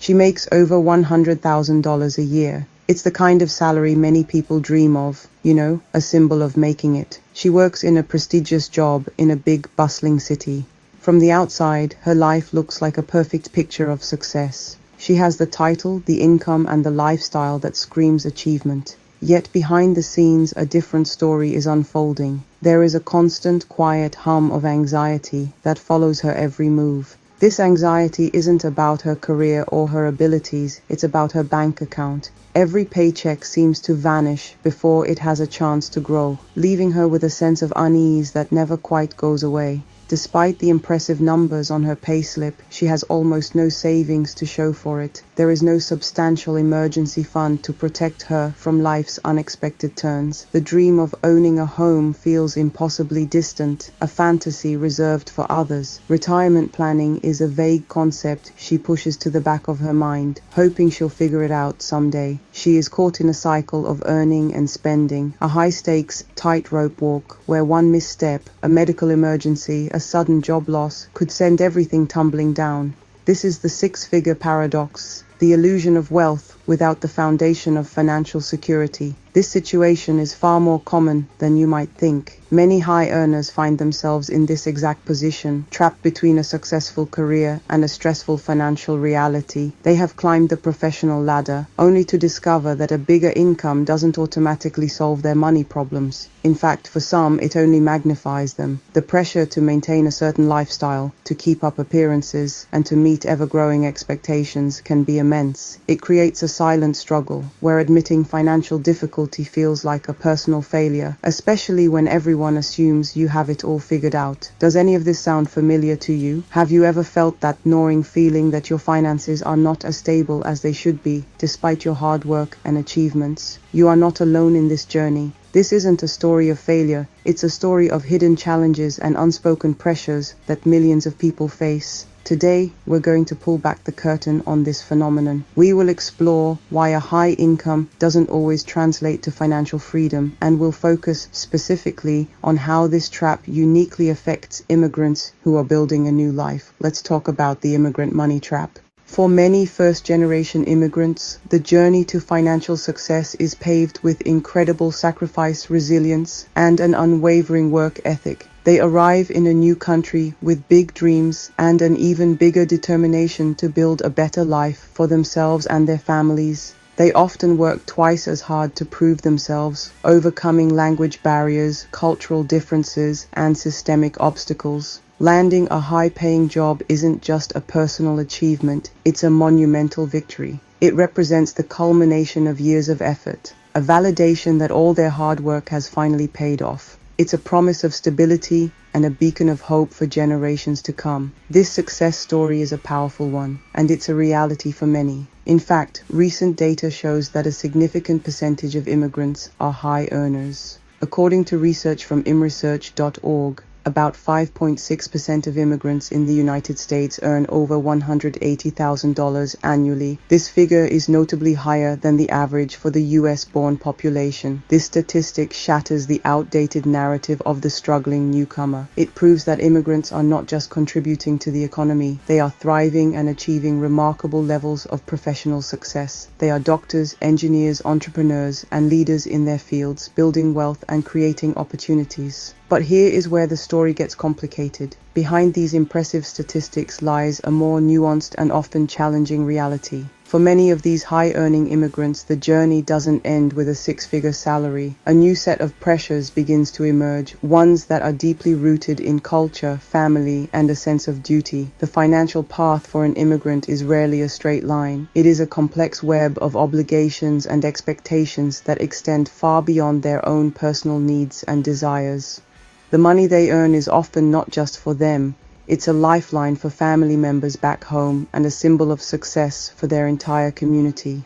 She makes over $100,000 a year. It's the kind of salary many people dream of, a symbol of making it. She works in a prestigious job in a big, bustling city. From the outside, her life looks like a perfect picture of success. She has the title, the income, and the lifestyle that screams achievement. Yet behind the scenes, a different story is unfolding. There is a constant, quiet hum of anxiety that follows her every move. This anxiety isn't about her career or her abilities, it's about her bank account. Every paycheck seems to vanish before it has a chance to grow, leaving her with a sense of unease that never quite goes away. Despite the impressive numbers on her payslip, she has almost no savings to show for it. There is no substantial emergency fund to protect her from life's unexpected turns. The dream of owning a home feels impossibly distant, a fantasy reserved for others. Retirement planning is a vague concept she pushes to the back of her mind, hoping she'll figure it out someday. She is caught in a cycle of earning and spending, a high-stakes tightrope walk where one misstep, a medical emergency, a sudden job loss, could send everything tumbling down. This is the six-figure paradox, the illusion of wealth without the foundation of financial security. This situation is far more common than you might think. Many high earners find themselves in this exact position, trapped between a successful career and a stressful financial reality. They have climbed the professional ladder, only to discover that a bigger income doesn't automatically solve their money problems. In fact, for some, it only magnifies them. The pressure to maintain a certain lifestyle, to keep up appearances, and to meet ever-growing expectations can be immense. It creates a silent struggle, where admitting financial difficulty feels like a personal failure, especially when everyone assumes you have it all figured out. Does any of this sound familiar to you? Have you ever felt that gnawing feeling that your finances are not as stable as they should be, despite your hard work and achievements? You are not alone in this journey. This isn't a story of failure, it's a story of hidden challenges and unspoken pressures that millions of people face. Today, we're going to pull back the curtain on this phenomenon. We will explore why a high income doesn't always translate to financial freedom, and we'll focus specifically on how this trap uniquely affects immigrants who are building a new life. Let's talk about the immigrant money trap. For many first-generation immigrants, the journey to financial success is paved with incredible sacrifice, resilience, and an unwavering work ethic. They arrive in a new country with big dreams and an even bigger determination to build a better life for themselves and their families. They often work twice as hard to prove themselves, overcoming language barriers, cultural differences, and systemic obstacles. Landing a high-paying job isn't just a personal achievement, it's a monumental victory. It represents the culmination of years of effort, a validation that all their hard work has finally paid off. It's a promise of stability and a beacon of hope for generations to come. This success story is a powerful one, and it's a reality for many. In fact, recent data shows that a significant percentage of immigrants are high earners. According to research from imresearch.org, about 5.6% of immigrants in the United States earn over $180,000 annually. This figure is notably higher than the average for the US-born population. This statistic shatters the outdated narrative of the struggling newcomer. It proves that immigrants are not just contributing to the economy, they are thriving and achieving remarkable levels of professional success. They are doctors, engineers, entrepreneurs, and leaders in their fields, building wealth and creating opportunities. But here is where the story gets complicated. Behind these impressive statistics lies a more nuanced and often challenging reality. For many of these high-earning immigrants, the journey doesn't end with a six-figure salary. A new set of pressures begins to emerge, ones that are deeply rooted in culture, family, and a sense of duty. The financial path for an immigrant is rarely a straight line. It is a complex web of obligations and expectations that extend far beyond their own personal needs and desires. The money they earn is often not just for them. It's a lifeline for family members back home and a symbol of success for their entire community.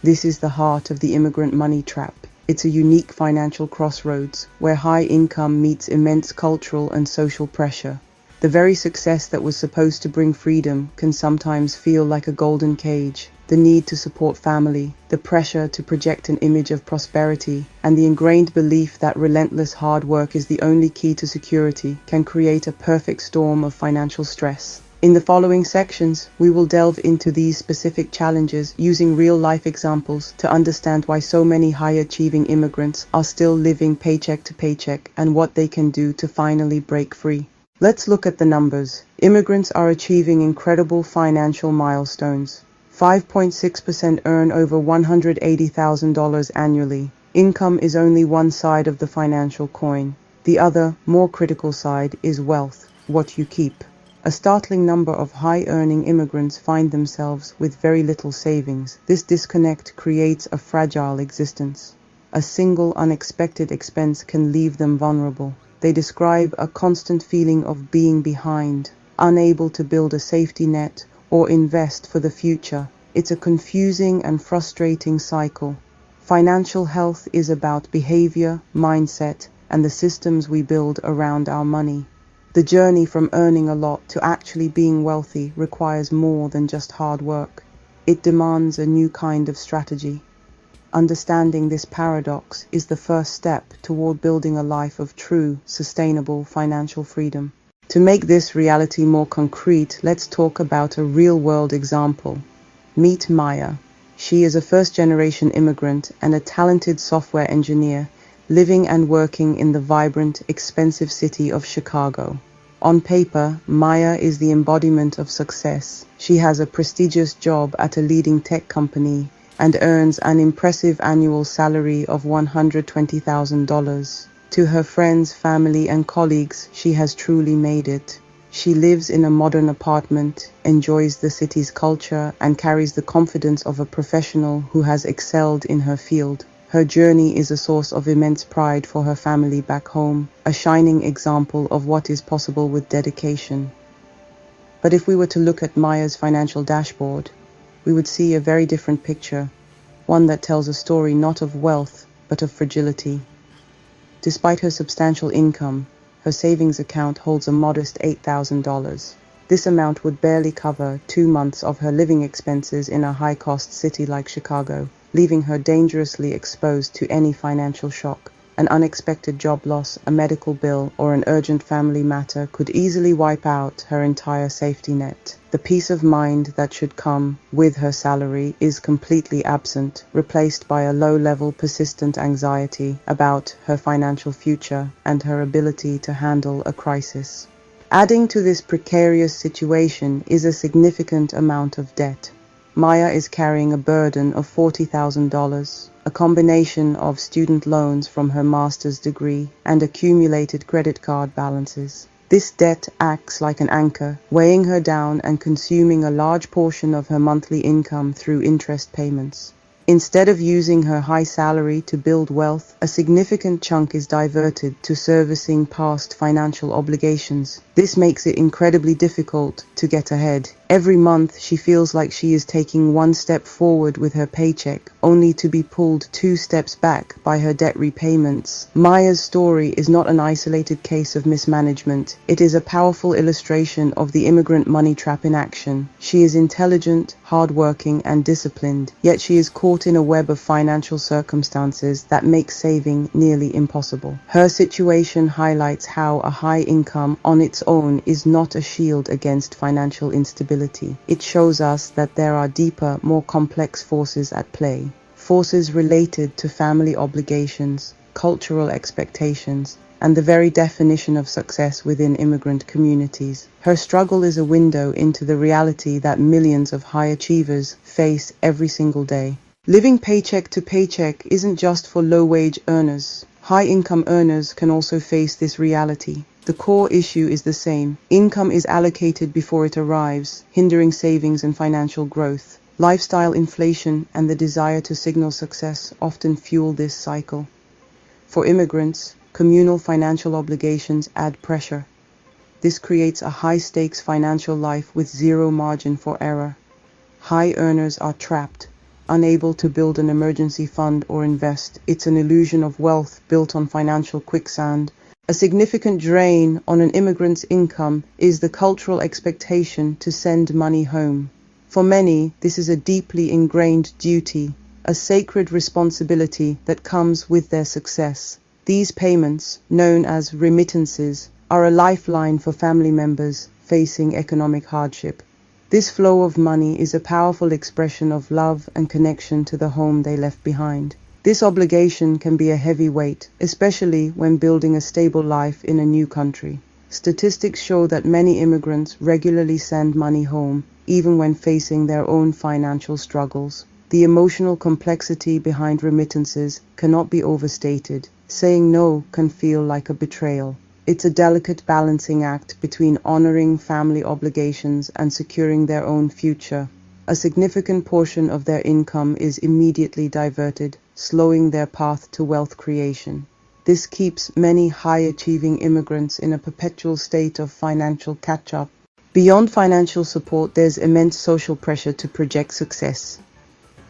This is the heart of the immigrant money trap. It's a unique financial crossroads where high income meets immense cultural and social pressure. The very success that was supposed to bring freedom can sometimes feel like a golden cage. The need to support family, the pressure to project an image of prosperity, and the ingrained belief that relentless hard work is the only key to security can create a perfect storm of financial stress. In the following sections, we will delve into these specific challenges using real-life examples to understand why so many high-achieving immigrants are still living paycheck to paycheck and what they can do to finally break free. Let's look at the numbers. Immigrants are achieving incredible financial milestones. 5.6% earn over $180,000 annually. Income is only one side of the financial coin. The other, more critical side is wealth, what you keep. A startling number of high-earning immigrants find themselves with very little savings. This disconnect creates a fragile existence. A single unexpected expense can leave them vulnerable. They describe a constant feeling of being behind, unable to build a safety net or invest for the future. It's a confusing and frustrating cycle. Financial health is about behavior, mindset, and the systems we build around our money. The journey from earning a lot to actually being wealthy requires more than just hard work. It demands a new kind of strategy. Understanding this paradox is the first step toward building a life of true, sustainable financial freedom. To make this reality more concrete, let's talk about a real-world example. Meet Maya. She is a first-generation immigrant and a talented software engineer living and working in the vibrant, expensive city of Chicago. On paper, Maya is the embodiment of success. She has a prestigious job at a leading tech company and earns an impressive annual salary of $120,000. To her friends, family, and colleagues, she has truly made it. She lives in a modern apartment, enjoys the city's culture, and carries the confidence of a professional who has excelled in her field. Her journey is a source of immense pride for her family back home, a shining example of what is possible with dedication. But if we were to look at Maya's financial dashboard, we would see a very different picture, one that tells a story not of wealth, but of fragility. Despite her substantial income, her savings account holds a modest $8,000. This amount would barely cover 2 months of her living expenses in a high-cost city like Chicago, leaving her dangerously exposed to any financial shock. An unexpected job loss, a medical bill, or an urgent family matter could easily wipe out her entire safety net. The peace of mind that should come with her salary is completely absent, replaced by a low-level persistent anxiety about her financial future and her ability to handle a crisis. Adding to this precarious situation is a significant amount of debt. Maya is carrying a burden of $40,000, a combination of student loans from her master's degree and accumulated credit card balances. This debt acts like an anchor, weighing her down and consuming a large portion of her monthly income through interest payments. Instead of using her high salary to build wealth, a significant chunk is diverted to servicing past financial obligations. This makes it incredibly difficult to get ahead. Every month, she feels like she is taking one step forward with her paycheck, only to be pulled 2 steps back by her debt repayments. Maya's story is not an isolated case of mismanagement. It is a powerful illustration of the immigrant money trap in action. She is intelligent, hardworking, and disciplined, yet she is caught in a web of financial circumstances that make saving nearly impossible. Her situation highlights how a high income on its own is not a shield against financial instability. It shows us that there are deeper, more complex forces at play. Forces related to family obligations, cultural expectations, and the very definition of success within immigrant communities. Her struggle is a window into the reality that millions of high achievers face every single day. Living paycheck to paycheck isn't just for low-wage earners. High-income earners can also face this reality. The core issue is the same. Income is allocated before it arrives, hindering savings and financial growth. Lifestyle inflation and the desire to signal success often fuel this cycle. For immigrants, communal financial obligations add pressure. This creates a high-stakes financial life with zero margin for error. High earners are trapped, unable to build an emergency fund or invest. It's an illusion of wealth built on financial quicksand. A significant drain on an immigrant's income is the cultural expectation to send money home. For many, this is a deeply ingrained duty, a sacred responsibility that comes with their success. These payments, known as remittances, are a lifeline for family members facing economic hardship. This flow of money is a powerful expression of love and connection to the home they left behind. This obligation can be a heavy weight, especially when building a stable life in a new country. Statistics show that many immigrants regularly send money home, even when facing their own financial struggles. The emotional complexity behind remittances cannot be overstated. Saying no can feel like a betrayal. It's a delicate balancing act between honoring family obligations and securing their own future. A significant portion of their income is immediately diverted, slowing their path to wealth creation. This keeps many high-achieving immigrants in a perpetual state of financial catch-up. Beyond financial support, there's immense social pressure to project success.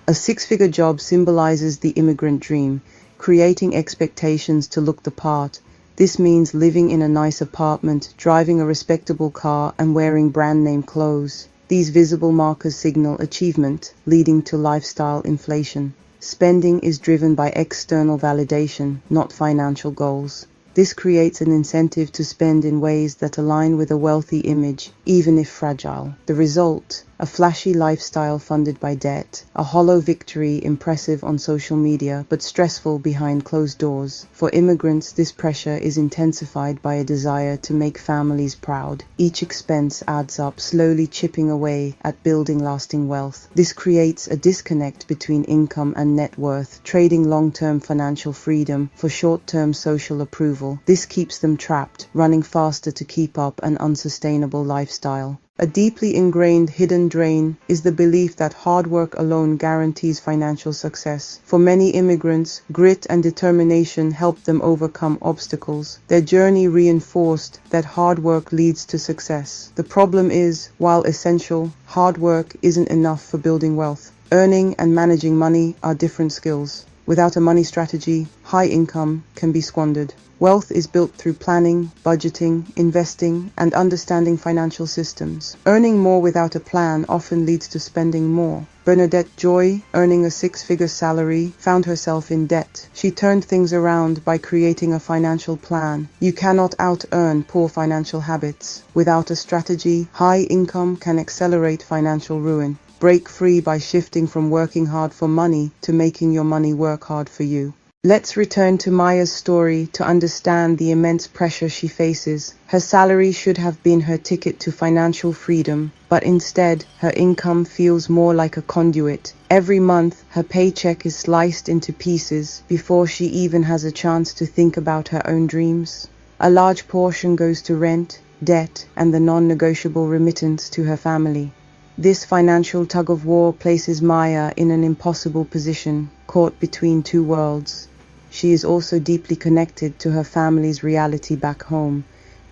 A six-figure job symbolizes the immigrant dream, creating expectations to look the part. This means living in a nice apartment, driving a respectable car, and wearing brand-name clothes. These visible markers signal achievement, leading to lifestyle inflation. Spending is driven by external validation, not financial goals. This creates an incentive to spend in ways that align with a wealthy image, even if fragile. The result: a flashy lifestyle funded by debt, a hollow victory impressive on social media but stressful behind closed doors. For immigrants, this pressure is intensified by a desire to make families proud. Each expense adds up, slowly chipping away at building lasting wealth. This creates a disconnect between income and net worth, trading long-term financial freedom for short-term social approval. This keeps them trapped, running faster to keep up an unsustainable lifestyle. A deeply ingrained hidden drain is the belief that hard work alone guarantees financial success. For many immigrants, grit and determination help them overcome obstacles. Their journey reinforced that hard work leads to success. The problem is, while essential, hard work isn't enough for building wealth. Earning and managing money are different skills. Without a money strategy, high income can be squandered. Wealth is built through planning, budgeting, investing, and understanding financial systems. Earning more without a plan often leads to spending more. Bernadette Joy, earning a six-figure salary, found herself in debt. She turned things around by creating a financial plan. You cannot out-earn poor financial habits. Without a strategy, high income can accelerate financial ruin. Break free by shifting from working hard for money to making your money work hard for you. Let's return to Maya's story to understand the immense pressure she faces. Her salary should have been her ticket to financial freedom, but instead, her income feels more like a conduit. Every month, her paycheck is sliced into pieces before she even has a chance to think about her own dreams. A large portion goes to rent, debt, and the non-negotiable remittance to her family. This financial tug-of-war places Maya in an impossible position, caught between two worlds. She is also deeply connected to her family's reality back home,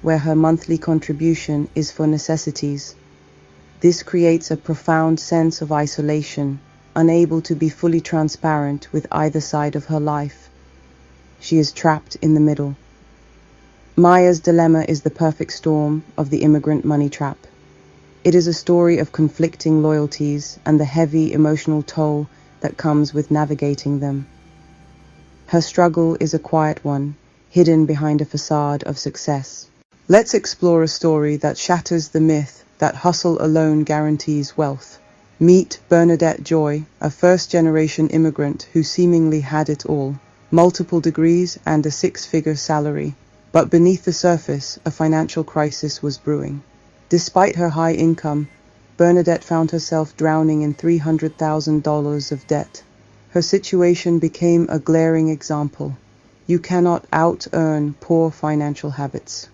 where her monthly contribution is for necessities. This creates a profound sense of isolation, unable to be fully transparent with either side of her life. She is trapped in the middle. Maya's dilemma is the perfect storm of the immigrant money trap. It is a story of conflicting loyalties and the heavy emotional toll that comes with navigating them. Her struggle is a quiet one, hidden behind a facade of success. Let's explore a story that shatters the myth that hustle alone guarantees wealth. Meet Bernadette Joy, a first-generation immigrant who seemingly had it all: multiple degrees and a six-figure salary. But beneath the surface, a financial crisis was brewing. Despite her high income, Bernadette found herself drowning in $300,000 of debt. Her situation became a glaring example. You cannot out-earn poor financial habits.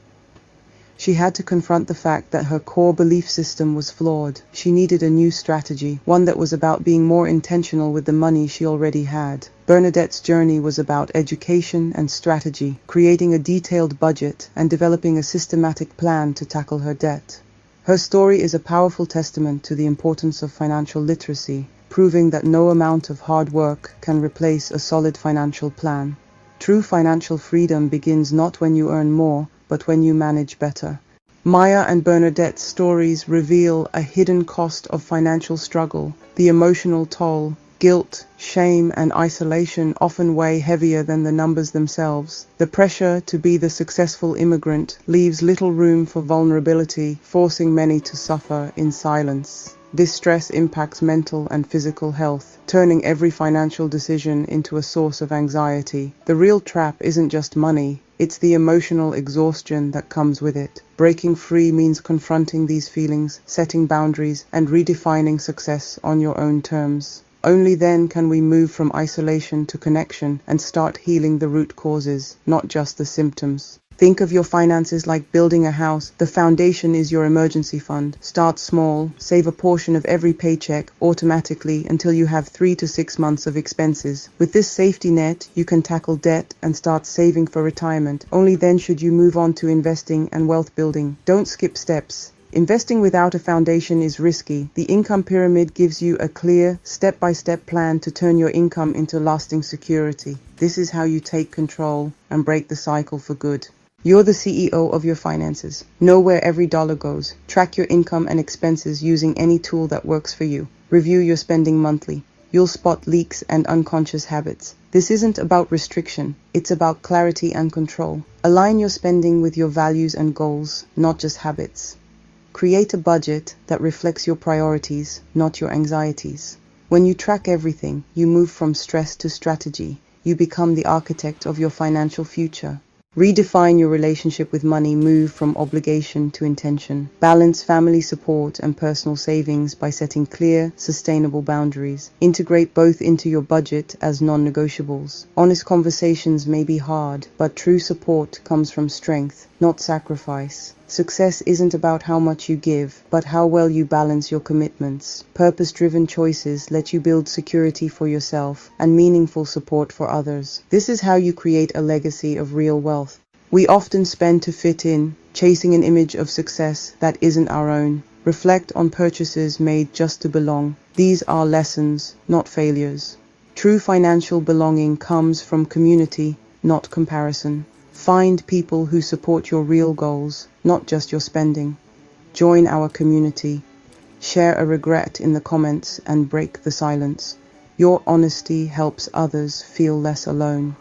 She had to confront the fact that her core belief system was flawed. She needed a new strategy, one that was about being more intentional with the money she already had. Bernadette's journey was about education and strategy, creating a detailed budget and developing a systematic plan to tackle her debt. Her story is a powerful testament to the importance of financial literacy, proving that no amount of hard work can replace a solid financial plan. True financial freedom begins not when you earn more, but when you manage better. Maya and Bernadette's stories reveal a hidden cost of financial struggle, the emotional toll, Guilt, shame, and isolation often weigh heavier than the numbers themselves. The pressure to be the successful immigrant leaves little room for vulnerability, forcing many to suffer in silence. This stress impacts mental and physical health, turning every financial decision into a source of anxiety. The real trap isn't just money, it's the emotional exhaustion that comes with it. Breaking free means confronting these feelings, setting boundaries, and redefining success on your own terms. Only then can we move from isolation to connection and start healing the root causes, not just the symptoms. Think of your finances like building a house. The foundation is your emergency fund. Start small, save a portion of every paycheck automatically until you have 3 to 6 months of expenses. With this safety net, you can tackle debt and start saving for retirement. Only then should you move on to investing and wealth building. Don't skip steps. Investing without a foundation is risky. The income pyramid gives you a clear, step-by-step plan to turn your income into lasting security. This is how you take control and break the cycle for good. You're the CEO of your finances. Know where every dollar goes. Track your income and expenses using any tool that works for you. Review your spending monthly. You'll spot leaks and unconscious habits. This isn't about restriction. It's about clarity and control. Align your spending with your values and goals, not just habits. Create a budget that reflects your priorities, not your anxieties. When you track everything, you move from stress to strategy. You become the architect of your financial future. Redefine your relationship with money. Move from obligation to intention. Balance family support and personal savings by setting clear, sustainable boundaries. Integrate both into your budget as non-negotiables. Honest conversations may be hard, but true support comes from strength, not sacrifice. Success isn't about how much you give, but how well you balance your commitments. Purpose-driven choices let you build security for yourself and meaningful support for others. This is how you create a legacy of real wealth. We often spend to fit in, chasing an image of success that isn't our own. Reflect on purchases made just to belong. These are lessons, not failures. True financial belonging comes from community, not comparison. Find people who support your real goals, not just your spending. Join our community. Share a regret in the comments and break the silence. Your honesty helps others feel less alone.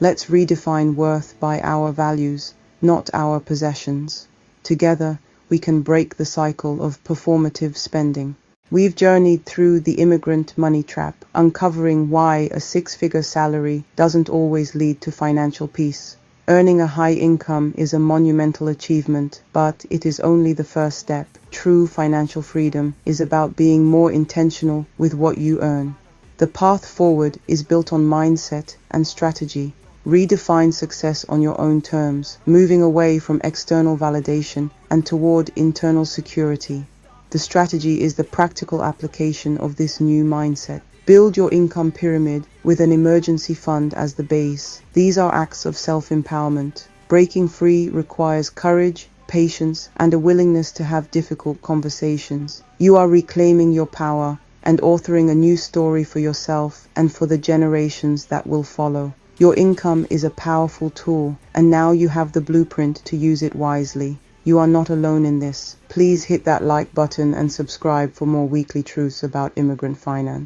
Let's redefine worth by our values, not our possessions. Together, we can break the cycle of performative spending. We've journeyed through the immigrant money trap, uncovering why a six-figure salary doesn't always lead to financial peace. Earning a high income is a monumental achievement, but it is only the first step. True financial freedom is about being more intentional with what you earn. The path forward is built on mindset and strategy. Redefine success on your own terms, moving away from external validation and toward internal security. The strategy is the practical application of this new mindset. Build your income pyramid with an emergency fund as the base. These are acts of self-empowerment. Breaking free requires courage, patience, and a willingness to have difficult conversations. You are reclaiming your power and authoring a new story for yourself and for the generations that will follow. Your income is a powerful tool, and now you have the blueprint to use it wisely. You are not alone in this. Please hit that like button and subscribe for more weekly truths about immigrant finance.